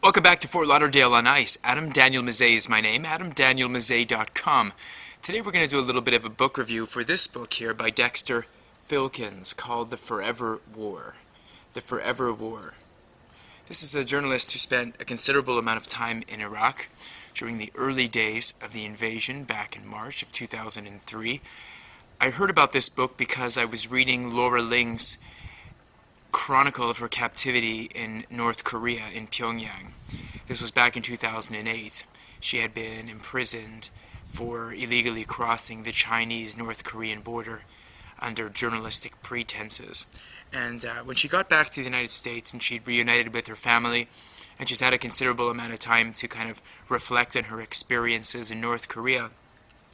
Welcome back to Fort Lauderdale on Ice. Adam Daniel Mezei is my name, adamdanielmezei.com. Today we're going to do a little bit of a book review for this book here by Dexter Filkins called The Forever War. The Forever War. This is a journalist who spent a considerable amount of time in Iraq during the early days of the invasion back in March of 2003. I heard about this book because I was reading Laura Ling's chronicle of her captivity in North Korea, in Pyongyang. This was back in 2008. She had been imprisoned for illegally crossing the Chinese-North Korean border under journalistic pretenses. And when she got back to the United States and she'd reunited with her family, and she's had a considerable amount of time to kind of reflect on her experiences in North Korea,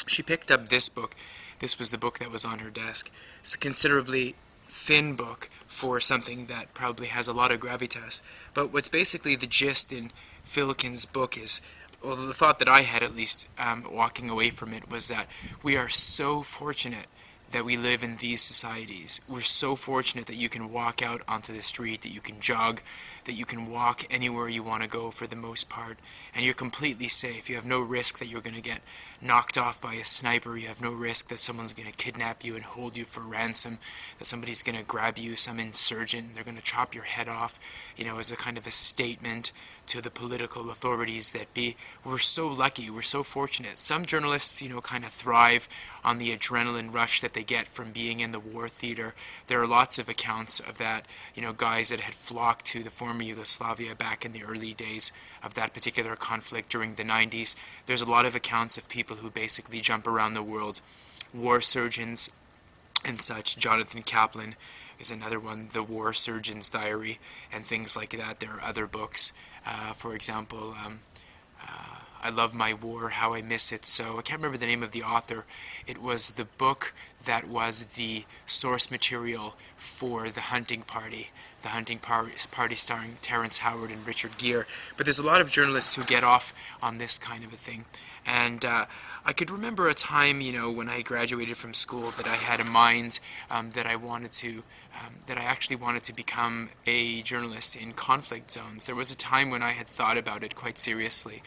she picked up this book. This was the book that was on her desk. It's a considerably thin book for something that probably has a lot of gravitas. But what's basically the gist in Filkins' book is, well, the thought that I had, at least, walking away from it, was that we are so fortunate that we live in these societies. We're so fortunate that you can walk out onto the street, that you can jog, that you can walk anywhere you want to go for the most part, and you're completely safe. You have no risk that you're going to get knocked off by a sniper. You have no risk that someone's going to kidnap you and hold you for ransom, that somebody's going to grab you, some insurgent, they're going to chop your head off, as a kind of a statement to the political authorities that be. We're so lucky, we're so fortunate. Some journalists, kind of thrive on the adrenaline rush that they get from being in the war theater. There are lots of accounts of that, guys that had flocked to the former Yugoslavia back in the early days of that particular conflict during the 90s. There's a lot of accounts of people who basically jump around the world, war surgeons and such. Jonathan Kaplan is another one, The War Surgeon's Diary, and things like that. There are other books, for example, I Love My War, How I Miss It So. I can't remember the name of the author. It was the book that was the source material for The Hunting Party. The Hunting Party starring Terrence Howard and Richard Gere. But there's a lot of journalists who get off on this kind of a thing. And I could remember a time, when I graduated from school, that I had a mind that I actually wanted to become a journalist in conflict zones. There was a time when I had thought about it quite seriously.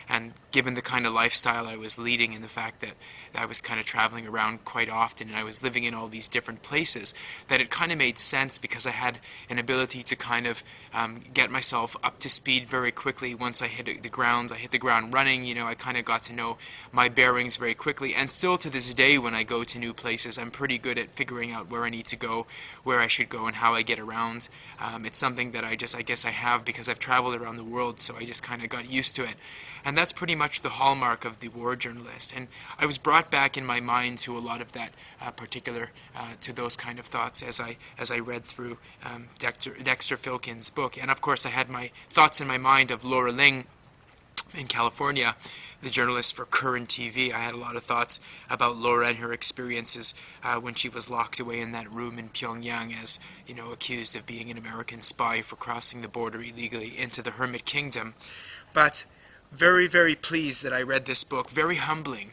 And given the kind of lifestyle I was leading and the fact that I was kind of traveling around quite often and I was living in all these different places, that it kind of made sense because I had an ability to kind of get myself up to speed very quickly. Once I hit the ground running. I kind of got to know my bearings very quickly. And still to this day, when I go to new places, I'm pretty good at figuring out where I need to go, where I should go, and how I get around. It's something that I guess I have because I've traveled around the world, so I just kind of got used to it. And that's pretty much the hallmark of the war journalist. And I was brought back in my mind to a lot of that to those kind of thoughts as I read through Dexter Filkins' book. And of course I had my thoughts in my mind of Laura Ling in California, the journalist for Current TV. I had a lot of thoughts about Laura and her experiences when she was locked away in that room in Pyongyang as, accused of being an American spy for crossing the border illegally into the Hermit Kingdom. But very, very pleased that I read this book. Very humbling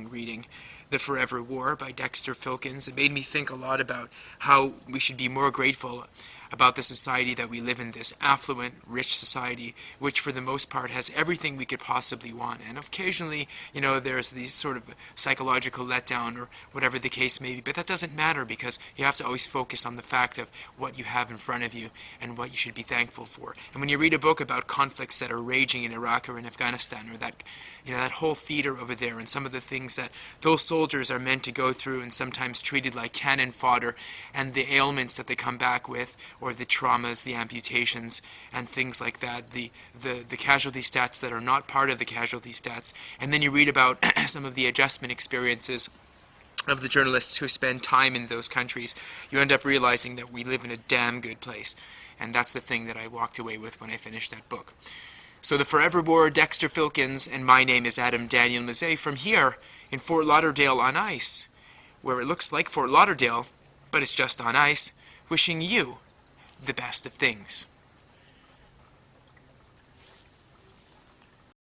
reading The Forever War by Dexter Filkins. It made me think a lot about how we should be more grateful about the society that we live in, this affluent, rich society, which for the most part has everything we could possibly want. And occasionally, there's these sort of psychological letdown or whatever the case may be, but that doesn't matter because you have to always focus on the fact of what you have in front of you and what you should be thankful for. And when you read a book about conflicts that are raging in Iraq or in Afghanistan, or that whole theater over there, and some of the things that those soldiers are meant to go through and sometimes treated like cannon fodder, and the ailments that they come back with, or the traumas, the amputations, and things like that, the casualty stats that are not part of the casualty stats, and then you read about some of the adjustment experiences of the journalists who spend time in those countries, you end up realizing that we live in a damn good place. And that's the thing that I walked away with when I finished that book. So The Forever War, Dexter Filkins, and my name is Adam Daniel Mezei from here in Fort Lauderdale on ice, where it looks like Fort Lauderdale, but it's just on ice, wishing you the best of things.